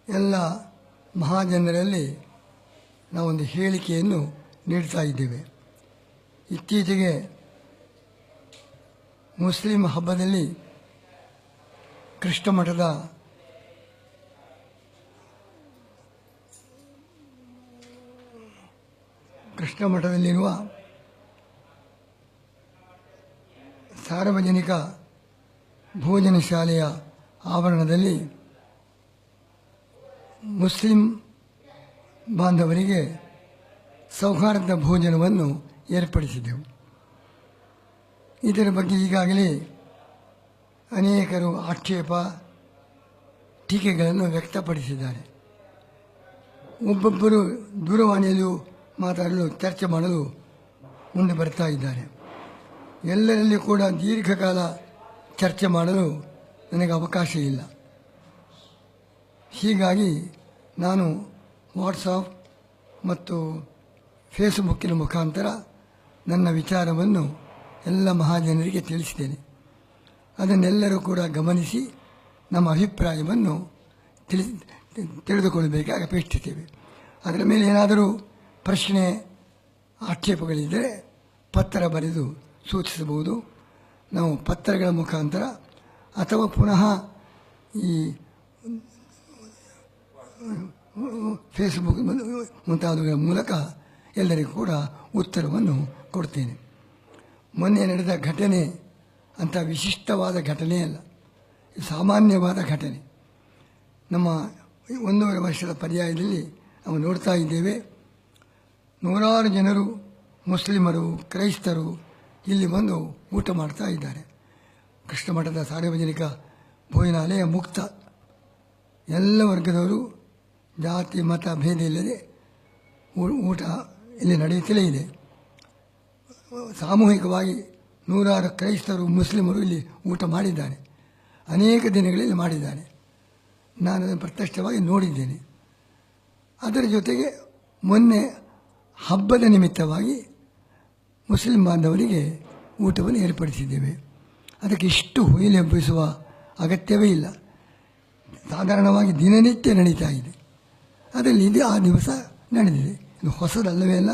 ಎಲ್ಲ ಮಹಾಜನರಲ್ಲಿ ನಾವೊಂದು ಹೇಳಿಕೆಯನ್ನು ನೀಡ್ತಾ ಇದ್ದೇವೆ. ಇತ್ತೀಚೆಗೆ ಮುಸ್ಲಿಂ ಹಬ್ಬದಲ್ಲಿ ಕೃಷ್ಣ ಮಠದಲ್ಲಿರುವ ಸಾರ್ವಜನಿಕ ಭೋಜನ ಶಾಲೆಯ ಆವರಣದಲ್ಲಿ ಮುಸ್ಲಿಂ ಬಾಂಧವರಿಗೆ ಸೌಹಾರ್ದ ಭೋಜನವನ್ನು ಏರ್ಪಡಿಸಿದೆವು. ಇದರ ಬಗ್ಗೆ ಈಗಾಗಲೇ ಅನೇಕರು ಆಕ್ಷೇಪ ಟೀಕೆಗಳನ್ನು ವ್ಯಕ್ತಪಡಿಸಿದ್ದಾರೆ. ಒಬ್ಬೊಬ್ಬರು ದೂರವಾಣಿಯಲ್ಲೂ ಮಾತಾಡಲು ಚರ್ಚೆ ಮಾಡಲು ಮುಂದೆ ಬರ್ತಾ ಇದ್ದಾರೆ. ಎಲ್ಲರಲ್ಲಿ ಕೂಡ ದೀರ್ಘಕಾಲ ಚರ್ಚೆ ಮಾಡಲು ನನಗೆ ಅವಕಾಶ ಇಲ್ಲ. ಹೀಗಾಗಿ ನಾನು ವಾಟ್ಸಾಪ್ ಮತ್ತು ಫೇಸ್ಬುಕ್ಕಿನ ಮುಖಾಂತರ ನನ್ನ ವಿಚಾರವನ್ನು ಎಲ್ಲ ಮಹಾಜನರಿಗೆ ತಿಳಿಸಿದ್ದೇನೆ. ಅದನ್ನೆಲ್ಲರೂ ಕೂಡ ಗಮನಿಸಿ ನಮ್ಮ ಅಭಿಪ್ರಾಯವನ್ನು ತಿಳಿದುಕೊಳ್ಳಬೇಕಾಗಿ ಅಪೇಕ್ಷಿಸ್ತೇವೆ. ಅದರ ಮೇಲೆ ಏನಾದರೂ ಪ್ರಶ್ನೆ ಆಕ್ಷೇಪಗಳಿದ್ದರೆ ಪತ್ರ ಬರೆದು ಸೂಚಿಸಬಹುದು. ನಾವು ಪತ್ರಗಳ ಮುಖಾಂತರ ಅಥವಾ ಪುನಃ ಈ ಫೇಸ್ಬುಕ್ ಮುಂತಾದವುಗಳ ಮೂಲಕ ಎಲ್ಲರಿಗೂ ಕೂಡ ಉತ್ತರವನ್ನು ಕೊಡ್ತೇನೆ. ಮೊನ್ನೆ ನಡೆದ ಘಟನೆ ಅಂಥ ವಿಶಿಷ್ಟವಾದ ಘಟನೆ ಅಲ್ಲ, ಸಾಮಾನ್ಯವಾದ ಘಟನೆ. ನಮ್ಮ 1.5 ವರ್ಷದ ಪರ್ಯಾಯದಲ್ಲಿ ನಾವು ನೋಡ್ತಾ ಇದ್ದೇವೆ, ನೂರಾರು ಜನರು ಮುಸ್ಲಿಮರು ಕ್ರೈಸ್ತರು ಇಲ್ಲಿ ಬಂದು ಊಟ ಮಾಡ್ತಾ ಇದ್ದಾರೆ. ಕೃಷ್ಣ ಮಠದ ಸಾರ್ವಜನಿಕ ಭೋಜನಾಲಯ ಮುಕ್ತ. ಎಲ್ಲ ವರ್ಗದವರು ಜಾತಿ ಮತ ಭೇದ ಇಲ್ಲದೆ ಊಟ ಇಲ್ಲಿ ನಡೆಯುತ್ತಲೇ ಇದೆ. ಸಾಮೂಹಿಕವಾಗಿ ನೂರಾರು ಕ್ರೈಸ್ತರು ಮುಸ್ಲಿಮರು ಇಲ್ಲಿ ಊಟ ಮಾಡಿದ್ದಾರೆ. ಅನೇಕ ದಿನಗಳಲ್ಲಿ ಮಾಡಿದ್ದಾರೆ. ನಾನು ಅದನ್ನು ಪ್ರತ್ಯಕ್ಷವಾಗಿ ನೋಡಿದ್ದೇನೆ. ಅದರ ಜೊತೆಗೆ ಮೊನ್ನೆ ಹಬ್ಬದ ನಿಮಿತ್ತವಾಗಿ ಮುಸ್ಲಿಂ ಬಾಂಧವರಿಗೆ ಊಟವನ್ನು ಏರ್ಪಡಿಸಿದ್ದೇವೆ. ಅದಕ್ಕೆ ಇಷ್ಟು ಹುಯಿಲು ಹಬ್ಬಿಸುವ ಅಗತ್ಯವೇ ಇಲ್ಲ. ಸಾಧಾರಣವಾಗಿ ದಿನನಿತ್ಯ ನಡೀತಾ ಇದೆ. ಅದರಲ್ಲಿ ಇದು ಆ ದಿವಸ ನಡೆದಿದೆ. ಇದು ಹೊಸದಲ್ಲವೇ ಅಲ್ಲ,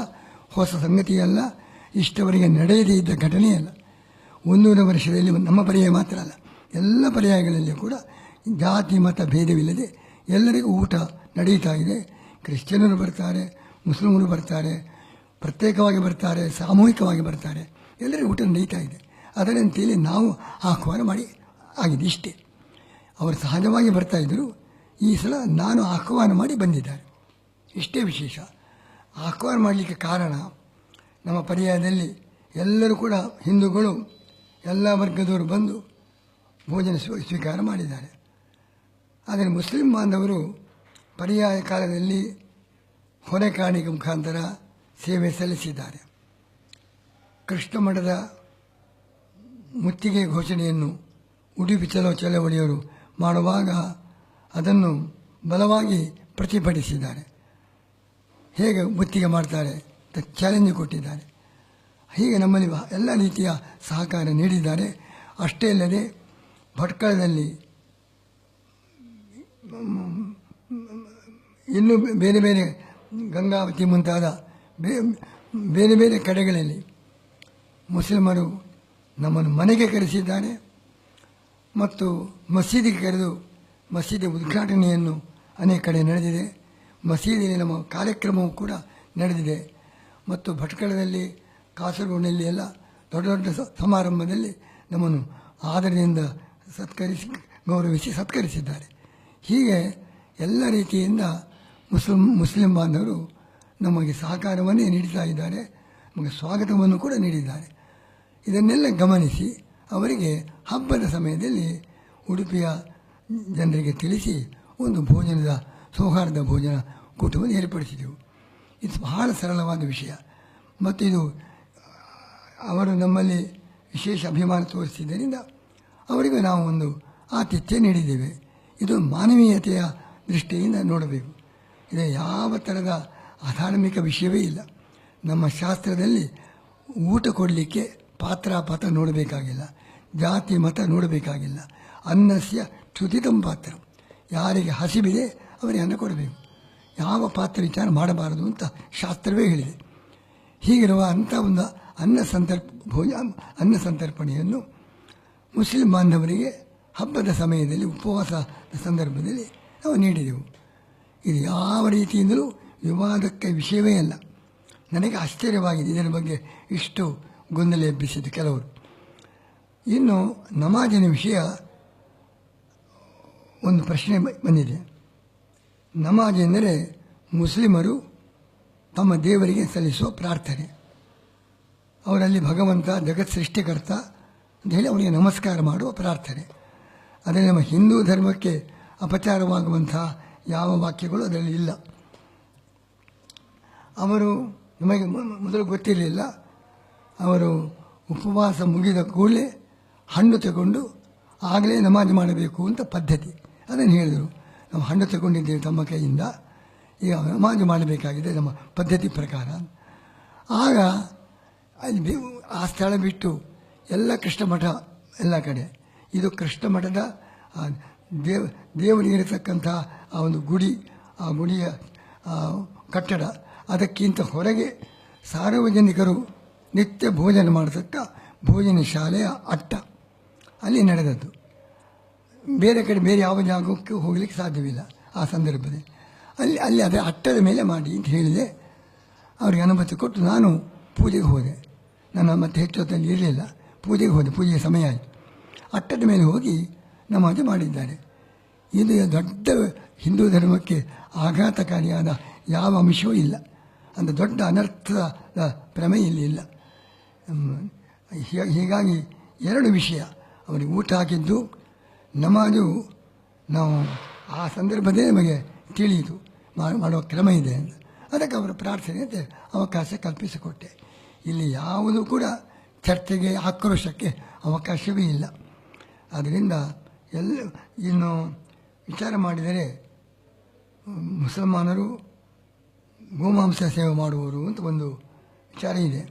ಹೊಸ ಸಂಗತಿಯಲ್ಲ, ಇಷ್ಟವರೆಗೆ ನಡೆಯದೇ ಇದ್ದ ಘಟನೆಯಲ್ಲ. 100 ವರ್ಷದಲ್ಲಿ ನಮ್ಮ ಪರ್ಯಾಯ ಮಾತ್ರ ಅಲ್ಲ, ಎಲ್ಲ ಪರ್ಯಾಯಗಳಲ್ಲಿ ಕೂಡ ಜಾತಿ ಮತ ಭೇದವಿಲ್ಲದೆ ಎಲ್ಲರಿಗೂ ಊಟ ನಡೀತಾ ಇದೆ. ಕ್ರಿಶ್ಚಿಯನರು ಬರ್ತಾರೆ, ಮುಸ್ಲಿಮರು ಬರ್ತಾರೆ, ಪ್ರತ್ಯೇಕವಾಗಿ ಬರ್ತಾರೆ, ಸಾಮೂಹಿಕವಾಗಿ ಬರ್ತಾರೆ, ಎಲ್ಲರಿಗೂ ಊಟ ನಡೀತಾ ಇದೆ. ಅದರಂತೆಯೇ ನಾವು ಆಹ್ವಾನ ಮಾಡಿ ಆಗಿದೆ ಇಷ್ಟೇ. ಅವರು ಸಹಜವಾಗಿ ಬರ್ತಾಯಿದ್ದರು. ಈ ಸಲ ನಾನು ಆಹ್ವಾನ ಮಾಡಿ ಬಂದಿದ್ದಾರೆ, ಇಷ್ಟೇ ವಿಶೇಷ. ಆಹ್ವಾನ ಮಾಡಲಿಕ್ಕೆ ಕಾರಣ, ನಮ್ಮ ಪರ್ಯಾಯದಲ್ಲಿ ಎಲ್ಲರೂ ಕೂಡ ಹಿಂದೂಗಳು ಎಲ್ಲ ವರ್ಗದವರು ಬಂದು ಭೋಜನ ಸ್ವೀಕಾರ ಮಾಡಿದ್ದಾರೆ. ಆದರೆ ಮುಸ್ಲಿಂ ಬಾಂಧವರು ಪರ್ಯಾಯ ಕಾಲದಲ್ಲಿ ಹೊರೆ ಕಾಣಿಕೆ ಮುಖಾಂತರ ಸೇವೆ ಸಲ್ಲಿಸಿದ್ದಾರೆ. ಕೃಷ್ಣ ಮಠದ ಮುತ್ತಿಗೆ ಘೋಷಣೆಯನ್ನು ಉಡುಪಿ ಚಲೋ ಚಳವಳಿಯವರು ಮಾಡುವಾಗ ಅದನ್ನು ಬಲವಾಗಿ ಪ್ರತಿಭಟಿಸಿದ್ದಾರೆ. ಹೇಗೆ ಮುತ್ತಿಗೆ ಮಾಡ್ತಾರೆ ಅಂತ ಚಾಲೆಂಜ್ ಕೊಟ್ಟಿದ್ದಾರೆ. ಹೀಗೆ ನಮ್ಮಲ್ಲಿ ಎಲ್ಲ ರೀತಿಯ ಸಹಕಾರ ನೀಡಿದ್ದಾರೆ. ಅಷ್ಟೇ ಅಲ್ಲದೆ ಭಟ್ಕಳದಲ್ಲಿ ಇನ್ನೂ ಬೇರೆ ಬೇರೆ ಗಂಗಾವತಿ ಮುಂತಾದ ಬೇರೆ ಬೇರೆ ಕಡೆಗಳಲ್ಲಿ ಮುಸ್ಲಿಮರು ನಮ್ಮನ್ನು ಮನೆಗೆ ಕರೆಸಿದ್ದಾರೆ ಮತ್ತು ಮಸೀದಿಗೆ ಕರೆದು ಮಸೀದಿ ಉದ್ಘಾಟನೆಯನ್ನು ಅನೇಕ ಕಡೆ ನಡೆದಿದೆ. ಮಸೀದಿಯಲ್ಲಿ ನಮ್ಮ ಕಾರ್ಯಕ್ರಮವೂ ಕೂಡ ನಡೆದಿದೆ. ಮತ್ತು ಭಟ್ಕಳದಲ್ಲಿ ಕಾಸರಗೋಡಿನಲ್ಲಿ ಎಲ್ಲ ದೊಡ್ಡ ದೊಡ್ಡ ಸಮಾರಂಭದಲ್ಲಿ ನಮ್ಮನ್ನು ಆದರದಿಂದ ಗೌರವಿಸಿ ಸತ್ಕರಿಸಿದ್ದಾರೆ. ಹೀಗೆ ಎಲ್ಲ ರೀತಿಯಿಂದ ಮುಸ್ಲಿಂ ಬಾಂಧವರು ನಮಗೆ ಸಹಕಾರವನ್ನೇ ನೀಡ್ತಾ ಇದ್ದಾರೆ, ನಮಗೆ ಸ್ವಾಗತವನ್ನು ಕೂಡ ನೀಡಿದ್ದಾರೆ. ಇದನ್ನೆಲ್ಲ ಗಮನಿಸಿ ಅವರಿಗೆ ಹಬ್ಬದ ಸಮಯದಲ್ಲಿ ಉಡುಪಿಯ ಜನರಿಗೆ ತಿಳಿಸಿ ಒಂದು ಭೋಜನದ ಸೌಹಾರ್ದ ಭೋಜನ ಕೂಟವನ್ನು ಏರ್ಪಡಿಸಿದೆವು. ಇದು ಬಹಳ ಸರಳವಾದ ವಿಷಯ ಮತ್ತು ಇದು ಅವರು ನಮ್ಮಲ್ಲಿ ವಿಶೇಷ ಅಭಿಮಾನ ತೋರಿಸಿದ್ದರಿಂದ ಅವರಿಗೂ ನಾವು ಒಂದು ಆತಿಥ್ಯ ನೀಡಿದ್ದೇವೆ. ಇದು ಮಾನವೀಯತೆಯ ದೃಷ್ಟಿಯಿಂದ ನೋಡಬೇಕು. ಇದು ಯಾವ ಥರದ ಅಧಾರ್ಮಿಕ ವಿಷಯವೇ ಇಲ್ಲ. ನಮ್ಮ ಶಾಸ್ತ್ರದಲ್ಲಿ ಊಟ ಕೊಡಲಿಕ್ಕೆ ಪಾತ್ರ ನೋಡಬೇಕಾಗಿಲ್ಲ, ಜಾತಿ ಮತ ನೋಡಬೇಕಾಗಿಲ್ಲ. ಅನ್ನಸ್ಯ ಚ್ಯುತಿತಂ ಪಾತ್ರ. ಯಾರಿಗೆ ಹಸಿವಿದೆ ಅವರಿಗೆ ಅನ್ನ ಕೊಡಬೇಕು. ಯಾವ ಪಾತ್ರ ವಿಚಾರ ಮಾಡಬಾರದು ಅಂತ ಶಾಸ್ತ್ರವೇ ಹೇಳಿದೆ. ಹೀಗಿರುವ ಅಂಥ ಒಂದು ಅನ್ನ ಸಂತರ್ಪಣೆಯನ್ನು ಮುಸ್ಲಿಂ ಬಾಂಧವರಿಗೆ ಹಬ್ಬದ ಸಮಯದಲ್ಲಿ ಉಪವಾಸದ ಸಂದರ್ಭದಲ್ಲಿ ನಾವು ನೀಡಿದೆವು. ಇದು ಯಾವ ರೀತಿಯಿಂದಲೂ ವಿವಾದಕ್ಕೆ ವಿಷಯವೇ ಅಲ್ಲ. ನನಗೆ ಆಶ್ಚರ್ಯವಾಗಿದೆ ಇದರ ಬಗ್ಗೆ ಇಷ್ಟು ಗೊಂದಲ ಎಬ್ಬಿಸಿದ್ದು ಕೆಲವರು. ಇನ್ನು ನಮಾಜಿನ ವಿಷಯ ಒಂದು ಪ್ರಶ್ನೆ ಬಂದಿದೆ. ನಮಾಜ್ ಎಂದರೆ ಮುಸ್ಲಿಮರು ತಮ್ಮ ದೇವರಿಗೆ ಸಲ್ಲಿಸುವ ಪ್ರಾರ್ಥನೆ. ಅವರಲ್ಲಿ ಭಗವಂತ ಜಗತ್ ಸೃಷ್ಟಿಕರ್ತ ಅಂತ ಹೇಳಿ ಅವರಿಗೆ ನಮಸ್ಕಾರ ಮಾಡುವ ಪ್ರಾರ್ಥನೆ. ಅದರಲ್ಲಿ ನಮ್ಮ ಹಿಂದೂ ಧರ್ಮಕ್ಕೆ ಅಪಚಾರವಾಗುವಂಥ ಯಾವ ವಾಕ್ಯಗಳು ಅದರಲ್ಲಿ ಇಲ್ಲ. ಅವರು ನಮಗೆ ಮೊದಲು ಗೊತ್ತಿರಲಿಲ್ಲ. ಅವರು ಉಪವಾಸ ಮುಗಿದ ಕೂಡಲೇ ಹಣ್ಣು ತಗೊಂಡು ಆಗಲೇ ನಮಾಜ್ ಮಾಡಬೇಕು ಅಂತ ಪದ್ಧತಿ. ಅದನ್ನು ಹೇಳಿದರು. ನಾವು ಹಣ್ಣು ತಗೊಂಡಿದ್ದೇವೆ ತಮ್ಮ ಕೈಯಿಂದ, ಈಗ ನಮಾಜ್ ಮಾಡಬೇಕಾಗಿದೆ ನಮ್ಮ ಪದ್ಧತಿ ಪ್ರಕಾರ. ಆಗ ಅಲ್ಲಿ ಆ ಸ್ಥಳ ಬಿಟ್ಟು ಎಲ್ಲ ಕೃಷ್ಣ ಮಠ ಎಲ್ಲ ಕಡೆ, ಇದು ಕೃಷ್ಣ ಮಠದ ದೇವರಿಗಿರತಕ್ಕಂಥ ಆ ಒಂದು ಗುಡಿ, ಆ ಗುಡಿಯ ಕಟ್ಟಡ, ಅದಕ್ಕಿಂತ ಹೊರಗೆ ಸಾರ್ವಜನಿಕರು ನಿತ್ಯ ಭೋಜನ ಮಾಡತಕ್ಕ ಭೋಜನ ಶಾಲೆಯ ಅಟ್ಟ ಅಲ್ಲಿ ನಡೆದದ್ದು. ಬೇರೆ ಕಡೆ ಬೇರೆ ಯಾವ ಜಾಗಕ್ಕೂ ಹೋಗಲಿಕ್ಕೆ ಸಾಧ್ಯವಿಲ್ಲ ಆ ಸಂದರ್ಭದಲ್ಲಿ. ಅಲ್ಲಿ ಅದೇ ಅಟ್ಟದ ಮೇಲೆ ಮಾಡಿ ಅಂತ ಹೇಳಿದೆ. ಅವರಿಗೆ ಅನುಮತಿ ಕೊಟ್ಟು ನಾನು ಪೂಜೆಗೆ ಹೋದೆ. ನಾನು ಮತ್ತೆ ಹೆಚ್ಚು ಹೊತ್ತಲ್ಲಿ ಇರಲಿಲ್ಲ, ಪೂಜೆಗೆ ಹೋದೆ. ಪೂಜೆಯ ಸಮಯ ಆಯಿತು. ಅಟ್ಟದ ಮೇಲೆ ಹೋಗಿ ನಮಾಜು ಮಾಡಿದ್ದಾರೆ. ಇದು ದೊಡ್ಡ ಹಿಂದೂ ಧರ್ಮಕ್ಕೆ ಆಘಾತಕಾರಿಯಾದ ಯಾವ ಅಂಶವೂ ಇಲ್ಲ. ಅಂತ ದೊಡ್ಡ ಅನರ್ಥದ ಪ್ರಮೇಯ ಇಲ್ಲಿ ಇಲ್ಲ. ಹೀಗಾಗಿ ಎರಡು ವಿಷಯ, ಅವರಿಗೆ ಊಟ ಹಾಕಿದ್ದು, ನಮಾಜು ನಾವು ಆ ಸಂದರ್ಭದಲ್ಲಿ ನಮಗೆ ತಿಳಿಯಿತು ಮಾಡುವ ಕ್ರಮ ಇದೆ ಅಂತ. ಅದಕ್ಕೆ ಅವರ ಪ್ರಾರ್ಥನೆಗೆ ಅವಕಾಶ ಕಲ್ಪಿಸಿಕೊಟ್ಟೆ. ಇಲ್ಲಿ ಯಾವುದೂ ಕೂಡ ಚರ್ಚೆಗೆ ಆಕ್ರೋಶಕ್ಕೆ ಅವಕಾಶವೇ ಇಲ್ಲ. ಆದ್ದರಿಂದ ಇನ್ನು ವಿಚಾರ ಮಾಡಿದರೆ ಮುಸಲ್ಮಾನರು ಗೋಮಾಂಸ ಸೇವೆ ಮಾಡುವವರು ಅಂತ ಒಂದು ವಿಚಾರ ಇದೆ.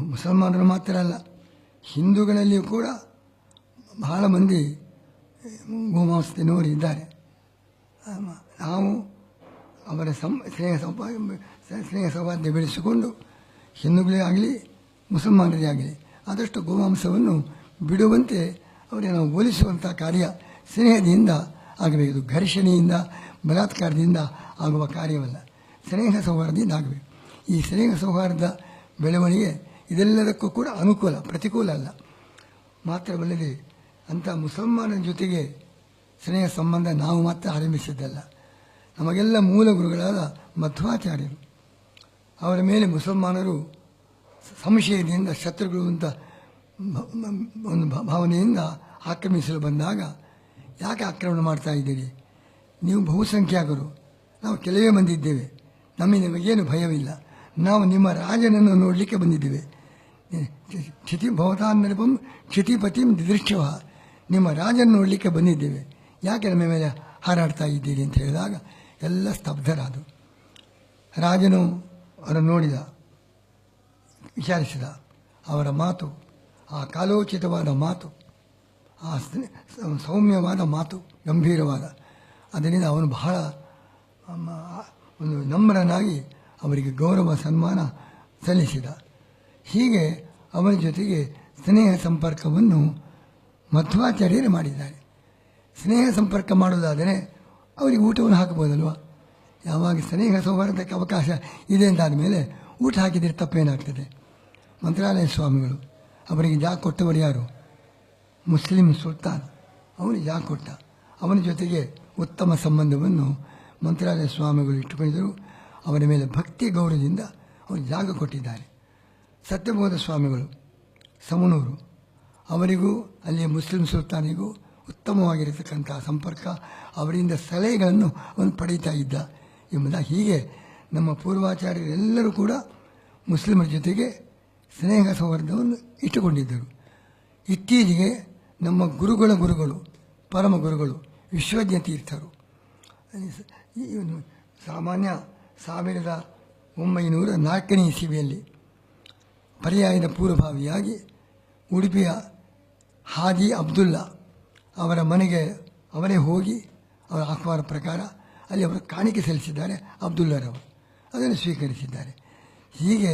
ಮುಸಲ್ಮಾನರು ಮಾತ್ರ ಅಲ್ಲ, ಹಿಂದೂಗಳಲ್ಲಿಯೂ ಕೂಡ ಬಹಳ ಮಂದಿ ಗೋಮಾಂಸ ತಿನ್ನುವರು ಇದ್ದಾರೆ. ನಾವು ಅವರ ಸ್ನೇಹ ಸೌಹಾರ್ದ ಬೆಳೆಸಿಕೊಂಡು ಹಿಂದೂಗಳೇ ಆಗಲಿ ಮುಸಲ್ಮಾನರೇ ಆಗಲಿ ಆದಷ್ಟು ಗೋಮಾಂಸವನ್ನು ಬಿಡುವಂತೆ ಅವರಿಗೆ ನಾವು ಹೋಲಿಸುವಂಥ ಕಾರ್ಯ ಸ್ನೇಹದಿಂದ ಆಗಬೇಕು. ಇದು ಘರ್ಷಣೆಯಿಂದ ಬಲಾತ್ಕಾರದಿಂದ ಆಗುವ ಕಾರ್ಯವಲ್ಲ, ಸ್ನೇಹ ಸೌಹಾರ್ದದಿಂದ ಆಗಬೇಕು. ಈ ಸ್ನೇಹ ಸೌಹಾರ್ದ ಬೆಳವಣಿಗೆ ಇದೆಲ್ಲದಕ್ಕೂ ಕೂಡ ಅನುಕೂಲ, ಪ್ರತಿಕೂಲ ಅಲ್ಲ. ಮಾತ್ರವಲ್ಲದೆ ಅಂಥ ಮುಸಲ್ಮಾನರ ಜೊತೆಗೆ ಸ್ನೇಹ ಸಂಬಂಧ ನಾವು ಮಾತ್ರ ಆರಂಭಿಸಿದ್ದಲ್ಲ. ನಮಗೆಲ್ಲ ಮೂಲ ಗುರುಗಳಾದ ಮಧ್ವಾಚಾರ್ಯರು, ಅವರ ಮೇಲೆ ಮುಸಲ್ಮಾನರು ಸಂಶಯದಿಂದ ಶತ್ರುಗಳು ಅಂತ ಒಂದು ಭಾವನೆಯಿಂದ ಆಕ್ರಮಿಸಲು ಬಂದಾಗ, ಯಾಕೆ ಆಕ್ರಮಣ ಮಾಡ್ತಾ ಇದ್ದೀರಿ, ನೀವು ಬಹುಸಂಖ್ಯಾತರು, ನಾವು ಕೆಲವೇ ಬಂದಿದ್ದೇವೆ, ನಮಗೇನು ಭಯವಿಲ್ಲ, ನಾವು ನಿಮ್ಮ ರಾಜನನ್ನು ನೋಡಲಿಕ್ಕೆ ಬಂದಿದ್ದೇವೆ, ಭವತಾನ್ನರಪಂ ಕ್ಷಿತಿಪತಿಂ ದಿದೃಶ್ಯವ, ನಿಮ್ಮ ರಾಜನ ನೋಡಲಿಕ್ಕೆ ಬಂದಿದ್ದೇವೆ, ಯಾಕೆ ನಮ್ಮ ಮೇಲೆ ಹಾರಾಡ್ತಾ ಇದ್ದೀರಿ ಅಂತ ಹೇಳಿದಾಗ ಎಲ್ಲ ಸ್ತಬ್ಧರಾದರು. ರಾಜನು ಅವರನ್ನು ನೋಡಿದ, ವಿಚಾರಿಸಿದ. ಅವರ ಮಾತು, ಆ ಕಾಲೋಚಿತವಾದ ಮಾತು, ಆ ಸೌಮ್ಯವಾದ ಮಾತು, ಗಂಭೀರವಾದ, ಅದರಿಂದ ಅವನು ಬಹಳ ಒಂದು ನಮ್ರನಾಗಿ ಅವರಿಗೆ ಗೌರವ ಸನ್ಮಾನ ಸಲ್ಲಿಸಿದ. ಹೀಗೆ ಅವರ ಜೊತೆಗೆ ಸ್ನೇಹ ಸಂಪರ್ಕವನ್ನು ಮಧ್ವಾಚಾರ್ಯರೇ ಮಾಡಿದ್ದಾರೆ. ಸ್ನೇಹ ಸಂಪರ್ಕ ಮಾಡೋದಾದರೆ ಅವರಿಗೆ ಊಟವನ್ನು ಹಾಕಬಹುದಲ್ವ? ಯಾವಾಗ ಸ್ನೇಹ ಸೌಹಾರ್ದಕ್ಕೆ ಅವಕಾಶ ಇದೆ ಅಂತಾದ ಮೇಲೆ ಊಟ ಹಾಕಿದರೆ ತಪ್ಪೇನಾಗ್ತದೆ? ಮಂತ್ರಾಲಯ ಸ್ವಾಮಿಗಳು ಅವರಿಗೆ ಜಾಗ ಕೊಟ್ಟವರು ಯಾರು? ಮುಸ್ಲಿಂ ಸುಲ್ತಾನ್, ಅವನಿಗೆ ಜಾಗ ಕೊಟ್ಟ. ಅವನ ಜೊತೆಗೆ ಉತ್ತಮ ಸಂಬಂಧವನ್ನು ಮಂತ್ರಾಲಯ ಸ್ವಾಮಿಗಳು ಇಟ್ಟುಕೊಂಡಿದ್ದರು. ಅವರ ಮೇಲೆ ಭಕ್ತಿ ಗೌರವದಿಂದ ಅವರಿಗೆ ಜಾಗ ಕೊಟ್ಟಿದ್ದಾರೆ. ಸತ್ಯಬೋಧ ಸ್ವಾಮಿಗಳು ಸಮನೂರು, ಅವರಿಗೂ ಅಲ್ಲಿಯ ಮುಸ್ಲಿಂ ಸುಲ್ತಾನಿಗೂ ಉತ್ತಮವಾಗಿರತಕ್ಕಂಥ ಸಂಪರ್ಕ, ಅವರಿಂದ ಸಲಹೆಗಳನ್ನು ಅವನು ಪಡೀತಾ ಇದ್ದ ಎಂಬುದಾಗಿ. ಹೀಗೆ ನಮ್ಮ ಪೂರ್ವಾಚಾರ್ಯರೆಲ್ಲರೂ ಕೂಡ ಮುಸ್ಲಿಮರ ಜೊತೆಗೆ ಸ್ನೇಹ ಸೌಹಾರ್ದವನ್ನು ಇಟ್ಟುಕೊಂಡಿದ್ದರು. ಇತ್ತೀಚೆಗೆ ನಮ್ಮ ಗುರುಗಳು, ಪರಮ ಗುರುಗಳು ವಿಶ್ವಜ್ಞ ತೀರ್ಥರು ಸಾಮಾನ್ಯ 1904ನೇ ಇಸವಿಯಲ್ಲಿ ಪರ್ಯಾಯದ ಪೂರ್ವಭಾವಿಯಾಗಿ ಉಡುಪಿಯ ಹಾಜಿ ಅಬ್ದುಲ್ಲಾ ಅವರ ಮನೆಗೆ ಅವರೇ ಹೋಗಿ ಅವರ ಆಹ್ವಾನ ಪ್ರಕಾರ ಅಲ್ಲಿ ಅವರು ಕಾಣಿಕೆ ಸಲ್ಲಿಸಿದ್ದಾರೆ ಅಬ್ದುಲ್ಲರವರು, ಅದನ್ನು ಸ್ವೀಕರಿಸಿದ್ದಾರೆ. ಹೀಗೆ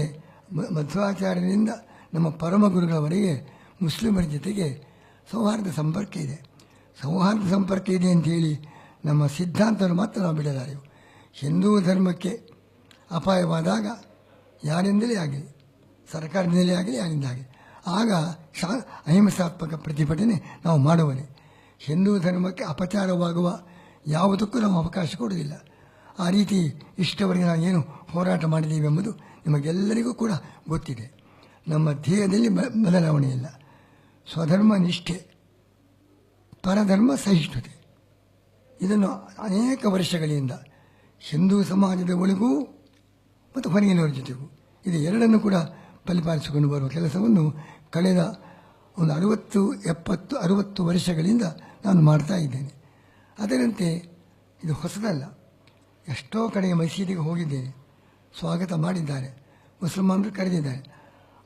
ಮಧ್ವಾಚಾರ್ಯರಿಂದ ನಮ್ಮ ಪರಮ ಗುರುಗಳವರೆಗೆ ಮುಸ್ಲಿಮರ ಜೊತೆಗೆ ಸೌಹಾರ್ದ ಸಂಪರ್ಕ ಇದೆ. ಸೌಹಾರ್ದ ಸಂಪರ್ಕ ಇದೆ ಅಂಥೇಳಿ ನಮ್ಮ ಸಿದ್ಧಾಂತವನ್ನು ಮಾತ್ರ ನಾವು ಬಿಡಲಾರೆವು. ಹಿಂದೂ ಧರ್ಮಕ್ಕೆ ಅಪಾಯವಾದಾಗ ಯಾರಿಂದಲೇ ಆಗಲಿ, ಸರ್ಕಾರದಿಂದಲೇ ಆಗಲಿ, ಯಾರಿಂದ ಆಗಲಿ, ಆಗ ಅಹಿಂಸಾತ್ಮಕ ಪ್ರತಿಭಟನೆ ನಾವು ಮಾಡುವನೇ. ಹಿಂದೂ ಧರ್ಮಕ್ಕೆ ಅಪಚಾರವಾಗುವ ಯಾವುದಕ್ಕೂ ನಾವು ಅವಕಾಶ ಕೊಡುವುದಿಲ್ಲ. ಆ ರೀತಿ ಇಷ್ಟವರೆಗೆ ನಾವು ಏನು ಹೋರಾಟ ಮಾಡಿದ್ದೀವಿ ಎಂಬುದು ನಿಮಗೆಲ್ಲರಿಗೂ ಕೂಡ ಗೊತ್ತಿದೆ. ನಮ್ಮ ಧ್ಯೇಯದಲ್ಲಿ ಬದಲಾವಣೆ ಇಲ್ಲ. ಸ್ವಧರ್ಮ ನಿಷ್ಠೆ, ಪರಧರ್ಮ ಸಹಿಷ್ಣುತೆ, ಇದನ್ನು ಅನೇಕ ವರ್ಷಗಳಿಂದ ಹಿಂದೂ ಸಮಾಜದ ಒಳಗೂ ಮತ್ತು ಹೊರಗಿನವರ ಜೊತೆಗೂ ಇದು ಎರಡನ್ನು ಕೂಡ ಪರಿಪಾಲಿಸಿಕೊಂಡು ಬರುವ ಕೆಲಸವನ್ನು ಕಳೆದ ಒಂದು 60 ವರ್ಷಗಳಿಂದ ನಾನು ಮಾಡ್ತಾ ಇದ್ದೇನೆ. ಅದರಂತೆ ಇದು ಹೊಸದಲ್ಲ. ಎಷ್ಟೋ ಕಡೆಗೆ ಮಸೀದಿಗೆ ಹೋಗಿದ್ದೇನೆ, ಸ್ವಾಗತ ಮಾಡಿದ್ದಾರೆ, ಮುಸಲ್ಮಾನರು ಕರೆದಿದ್ದಾರೆ.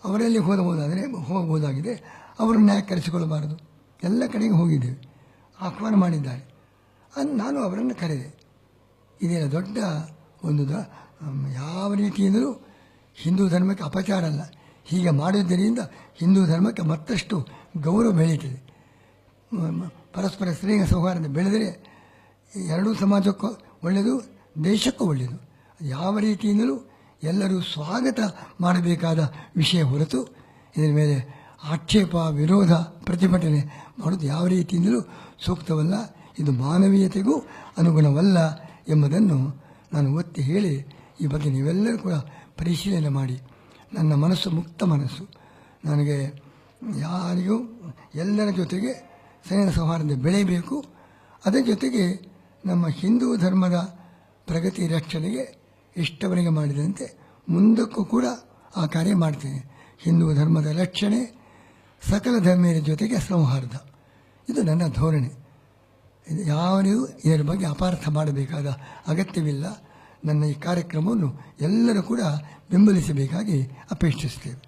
ಅವರಲ್ಲಿ ಹೋಗಬಹುದಾಗಿದೆ, ಅವರನ್ನು ಯಾಕೆ ಕರೆಸಿಕೊಳ್ಳಬಾರದು? ಎಲ್ಲ ಕಡೆಗೆ ಹೋಗಿದ್ದೇವೆ, ಆಹ್ವಾನ ಮಾಡಿದ್ದಾರೆ, ನಾನು ಅವರನ್ನು ಕರೆದೆ. ಇದೇನು ದೊಡ್ಡ ಒಂದು ಯಾವ ರೀತಿಯಿಂದಲೂ ಹಿಂದೂ ಧರ್ಮಕ್ಕೆ ಅಪಚಾರ ಅಲ್ಲ. ಹೀಗೆ ಮಾಡುವುದರಿಂದ ಹಿಂದೂ ಧರ್ಮಕ್ಕೆ ಮತ್ತಷ್ಟು ಗೌರವ ಬೆಳೀತದೆ. ಪರಸ್ಪರ ಸ್ನೇಹ ಸೌಹಾರ್ದ ಬೆಳೆದರೆ ಎರಡೂ ಸಮಾಜಕ್ಕೂ ಒಳ್ಳೆಯದು, ದೇಶಕ್ಕೂ ಒಳ್ಳೆಯದು. ಯಾವ ರೀತಿಯಿಂದಲೂ ಎಲ್ಲರೂ ಸ್ವಾಗತ ಮಾಡಬೇಕಾದ ವಿಷಯ ಹೊರತು ಇದರ ಮೇಲೆ ಆಕ್ಷೇಪ, ವಿರೋಧ, ಪ್ರತಿಭಟನೆ ಮಾಡೋದು ಯಾವ ರೀತಿಯಿಂದಲೂ ಸೂಕ್ತವಲ್ಲ. ಇದು ಮಾನವೀಯತೆಗೂ ಅನುಗುಣವಲ್ಲ ಎಂಬುದನ್ನು ನಾನು ಒತ್ತಿ ಹೇಳಿ, ಈ ಬಗ್ಗೆ ನೀವೆಲ್ಲರೂ ಕೂಡ ಪರಿಶೀಲನೆ ಮಾಡಿ. ನನ್ನ ಮನಸ್ಸು ಮುಕ್ತ ಮನಸ್ಸು. ನನಗೆ ಯಾರಿಗೂ ಎಲ್ಲರ ಜೊತೆಗೆ ಸ್ನೇಹ ಸೌಹಾರ್ದ ಬೆಳೆಯಬೇಕು. ಅದರ ಜೊತೆಗೆ ನಮ್ಮ ಹಿಂದೂ ಧರ್ಮದ ಪ್ರಗತಿ ರಕ್ಷಣೆಗೆ ಇಷ್ಟವರೆಗೆ ಮಾಡಿದಂತೆ ಮುಂದಕ್ಕೂ ಕೂಡ ಆ ಕಾರ್ಯ ಮಾಡ್ತೇನೆ. ಹಿಂದೂ ಧರ್ಮದ ರಕ್ಷಣೆ, ಸಕಲ ಧರ್ಮೀಯರ ಜೊತೆಗೆ ಸೌಹಾರ್ದ, ಇದು ನನ್ನ ಧೋರಣೆ. ಯಾರಿಗೂ ಇದರ ಬಗ್ಗೆ ಅಪಾರ್ಥ ಮಾಡಬೇಕಾದ ಅಗತ್ಯವಿಲ್ಲ. ನನ್ನ ಈ ಕಾರ್ಯಕ್ರಮವನ್ನು ಎಲ್ಲರೂ ಕೂಡ ಬೆಂಬಲಿಸಬೇಕಾಗಿ ಅಪೇಕ್ಷಿಸ್ತೇವೆ.